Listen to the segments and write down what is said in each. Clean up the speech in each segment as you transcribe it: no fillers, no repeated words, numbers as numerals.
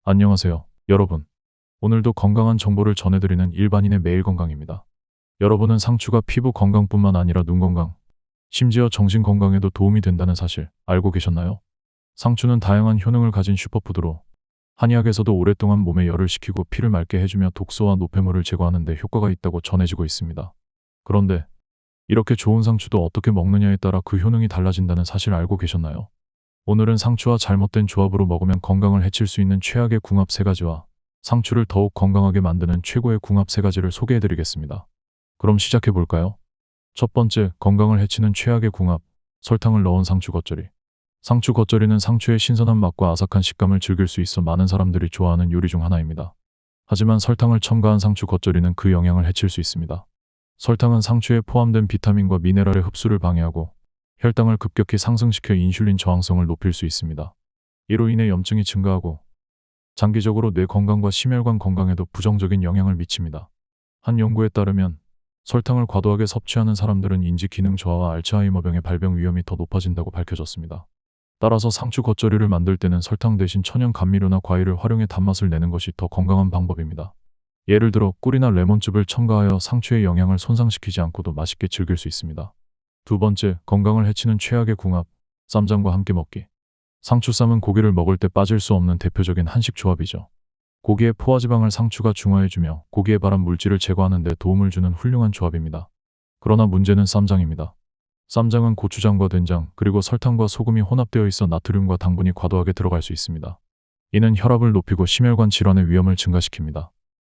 안녕하세요, 여러분. 오늘도 건강한 정보를 전해드리는 일반인의 매일 건강입니다. 여러분은 상추가 피부 건강뿐만 아니라 눈 건강, 심지어 정신 건강에도 도움이 된다는 사실 알고 계셨나요? 상추는 다양한 효능을 가진 슈퍼푸드로 한의학에서도 오랫동안 몸에 열을 식히고 피를 맑게 해주며 독소와 노폐물을 제거하는 데 효과가 있다고 전해지고 있습니다. 그런데 이렇게 좋은 상추도 어떻게 먹느냐에 따라 그 효능이 달라진다는 사실 알고 계셨나요? 오늘은 상추와 잘못된 조합으로 먹으면 건강을 해칠 수 있는 최악의 궁합 3가지와 상추를 더욱 건강하게 만드는 최고의 궁합 3가지를 소개해드리겠습니다. 그럼 시작해볼까요? 첫 번째, 건강을 해치는 최악의 궁합, 설탕을 넣은 상추 겉절이. 상추 겉절이는 상추의 신선한 맛과 아삭한 식감을 즐길 수 있어 많은 사람들이 좋아하는 요리 중 하나입니다. 하지만 설탕을 첨가한 상추 겉절이는 그 영향을 해칠 수 있습니다. 설탕은 상추에 포함된 비타민과 미네랄의 흡수를 방해하고 혈당을 급격히 상승시켜 인슐린 저항성을 높일 수 있습니다. 이로 인해 염증이 증가하고 장기적으로 뇌 건강과 심혈관 건강에도 부정적인 영향을 미칩니다. 한 연구에 따르면 설탕을 과도하게 섭취하는 사람들은 인지 기능 저하와 알츠하이머병의 발병 위험이 더 높아진다고 밝혀졌습니다. 따라서 상추 겉절이를 만들 때는 설탕 대신 천연 감미료나 과일을 활용해 단맛을 내는 것이 더 건강한 방법입니다. 예를 들어 꿀이나 레몬즙을 첨가하여 상추의 영양을 손상시키지 않고도 맛있게 즐길 수 있습니다. 두 번째, 건강을 해치는 최악의 궁합, 쌈장과 함께 먹기. 상추쌈은 고기를 먹을 때 빠질 수 없는 대표적인 한식 조합이죠. 고기의 포화지방을 상추가 중화해주며 고기의 발암 물질을 제거하는 데 도움을 주는 훌륭한 조합입니다. 그러나 문제는 쌈장입니다. 쌈장은 고추장과 된장, 그리고 설탕과 소금이 혼합되어 있어 나트륨과 당분이 과도하게 들어갈 수 있습니다. 이는 혈압을 높이고 심혈관 질환의 위험을 증가시킵니다.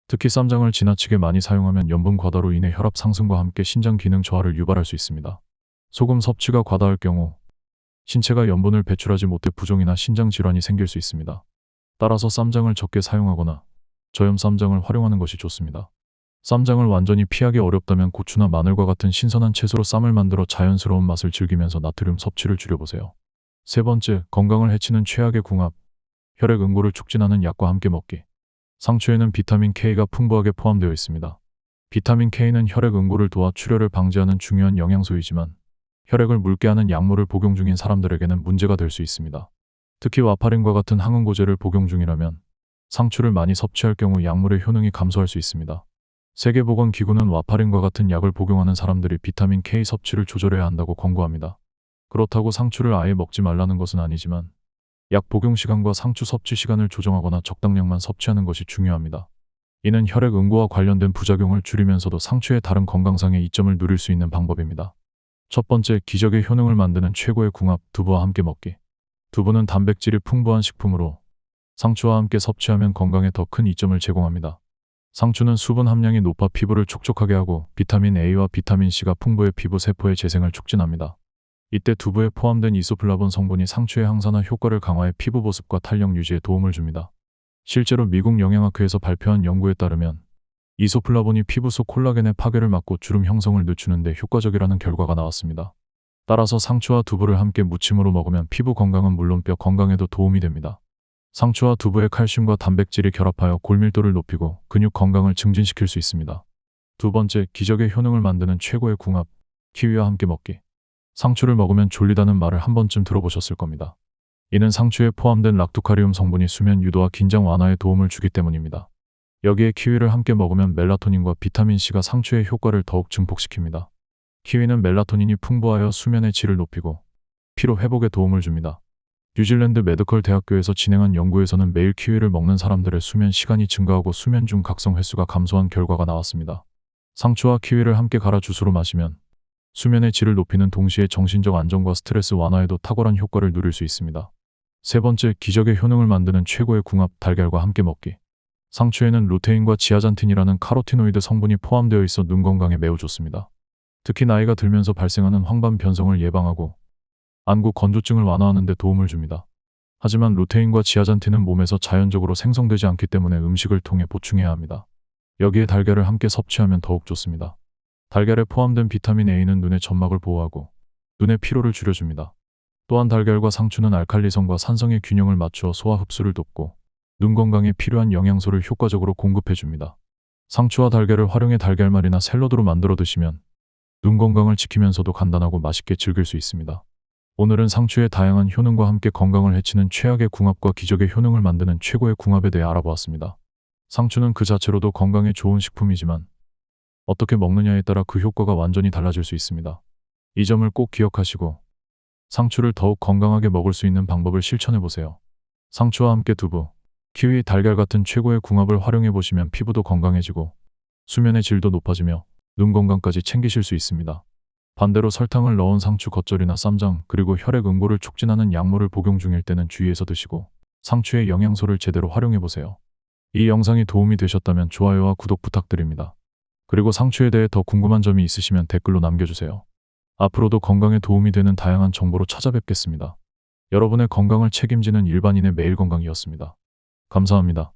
특히 쌈장을 지나치게 많이 사용하면 염분 과다로 인해 혈압 상승과 함께 신장 기능 저하를 유발할 수 있습니다. 소금 섭취가 과다할 경우 신체가 염분을 배출하지 못해 부종이나 신장 질환이 생길 수 있습니다. 따라서 쌈장을 적게 사용하거나 저염 쌈장을 활용하는 것이 좋습니다. 쌈장을 완전히 피하기 어렵다면 고추나 마늘과 같은 신선한 채소로 쌈을 만들어 자연스러운 맛을 즐기면서 나트륨 섭취를 줄여보세요. 세 번째, 건강을 해치는 최악의 궁합, 혈액 응고를 촉진하는 약과 함께 먹기. 상추에는 비타민 K가 풍부하게 포함되어 있습니다. 비타민 K는 혈액 응고를 도와 출혈을 방지하는 중요한 영양소이지만 혈액을 묽게 하는 약물을 복용 중인 사람들에게는 문제가 될 수 있습니다. 특히 와파린과 같은 항응고제를 복용 중이라면 상추를 많이 섭취할 경우 약물의 효능이 감소할 수 있습니다. 세계보건기구는 와파린과 같은 약을 복용하는 사람들이 비타민 K 섭취를 조절해야 한다고 권고합니다. 그렇다고 상추를 아예 먹지 말라는 것은 아니지만 약 복용 시간과 상추 섭취 시간을 조정하거나 적당량만 섭취하는 것이 중요합니다. 이는 혈액 응고와 관련된 부작용을 줄이면서도 상추의 다른 건강상의 이점을 누릴 수 있는 방법입니다. 첫 번째, 기적의 효능을 만드는 최고의 궁합, 두부와 함께 먹기. 두부는 단백질이 풍부한 식품으로 상추와 함께 섭취하면 건강에 더 큰 이점을 제공합니다. 상추는 수분 함량이 높아 피부를 촉촉하게 하고 비타민 A와 비타민 C가 풍부해 피부 세포의 재생을 촉진합니다. 이때 두부에 포함된 이소플라본 성분이 상추의 항산화 효과를 강화해 피부 보습과 탄력 유지에 도움을 줍니다. 실제로 미국 영양학회에서 발표한 연구에 따르면 이소플라본이 피부 속 콜라겐의 파괴를 막고 주름 형성을 늦추는 데 효과적이라는 결과가 나왔습니다. 따라서 상추와 두부를 함께 무침으로 먹으면 피부 건강은 물론 뼈 건강에도 도움이 됩니다. 상추와 두부의 칼슘과 단백질이 결합하여 골밀도를 높이고 근육 건강을 증진시킬 수 있습니다. 두 번째, 기적의 효능을 만드는 최고의 궁합, 키위와 함께 먹기. 상추를 먹으면 졸리다는 말을 한 번쯤 들어보셨을 겁니다. 이는 상추에 포함된 락토카리움 성분이 수면 유도와 긴장 완화에 도움을 주기 때문입니다. 여기에 키위를 함께 먹으면 멜라토닌과 비타민C가 상추의 효과를 더욱 증폭시킵니다. 키위는 멜라토닌이 풍부하여 수면의 질을 높이고 피로 회복에 도움을 줍니다. 뉴질랜드 메디컬 대학교에서 진행한 연구에서는 매일 키위를 먹는 사람들의 수면 시간이 증가하고 수면 중 각성 횟수가 감소한 결과가 나왔습니다. 상추와 키위를 함께 갈아 주스로 마시면 수면의 질을 높이는 동시에 정신적 안정과 스트레스 완화에도 탁월한 효과를 누릴 수 있습니다. 세 번째, 기적의 효능을 만드는 최고의 궁합, 달걀과 함께 먹기. 상추에는 루테인과 지아잔틴이라는 카로티노이드 성분이 포함되어 있어 눈 건강에 매우 좋습니다. 특히 나이가 들면서 발생하는 황반 변성을 예방하고 안구 건조증을 완화하는 데 도움을 줍니다. 하지만 루테인과 지아잔틴은 몸에서 자연적으로 생성되지 않기 때문에 음식을 통해 보충해야 합니다. 여기에 달걀을 함께 섭취하면 더욱 좋습니다. 달걀에 포함된 비타민 A는 눈의 점막을 보호하고 눈의 피로를 줄여줍니다. 또한 달걀과 상추는 알칼리성과 산성의 균형을 맞추어 소화 흡수를 돕고 눈 건강에 필요한 영양소를 효과적으로 공급해줍니다. 상추와 달걀을 활용해 달걀말이나 샐러드로 만들어 드시면 눈 건강을 지키면서도 간단하고 맛있게 즐길 수 있습니다. 오늘은 상추의 다양한 효능과 함께 건강을 해치는 최악의 궁합과 기적의 효능을 만드는 최고의 궁합에 대해 알아보았습니다. 상추는 그 자체로도 건강에 좋은 식품이지만 어떻게 먹느냐에 따라 그 효과가 완전히 달라질 수 있습니다. 이 점을 꼭 기억하시고 상추를 더욱 건강하게 먹을 수 있는 방법을 실천해 보세요. 상추와 함께 두부, 키위, 달걀 같은 최고의 궁합을 활용해 보시면 피부도 건강해지고 수면의 질도 높아지며 눈 건강까지 챙기실 수 있습니다. 반대로 설탕을 넣은 상추 겉절이나 쌈장, 그리고 혈액 응고를 촉진하는 약물을 복용 중일 때는 주의해서 드시고 상추의 영양소를 제대로 활용해 보세요. 이 영상이 도움이 되셨다면 좋아요와 구독 부탁드립니다. 그리고 상추에 대해 더 궁금한 점이 있으시면 댓글로 남겨주세요. 앞으로도 건강에 도움이 되는 다양한 정보로 찾아뵙겠습니다. 여러분의 건강을 책임지는 일반인의 매일 건강이었습니다. 감사합니다.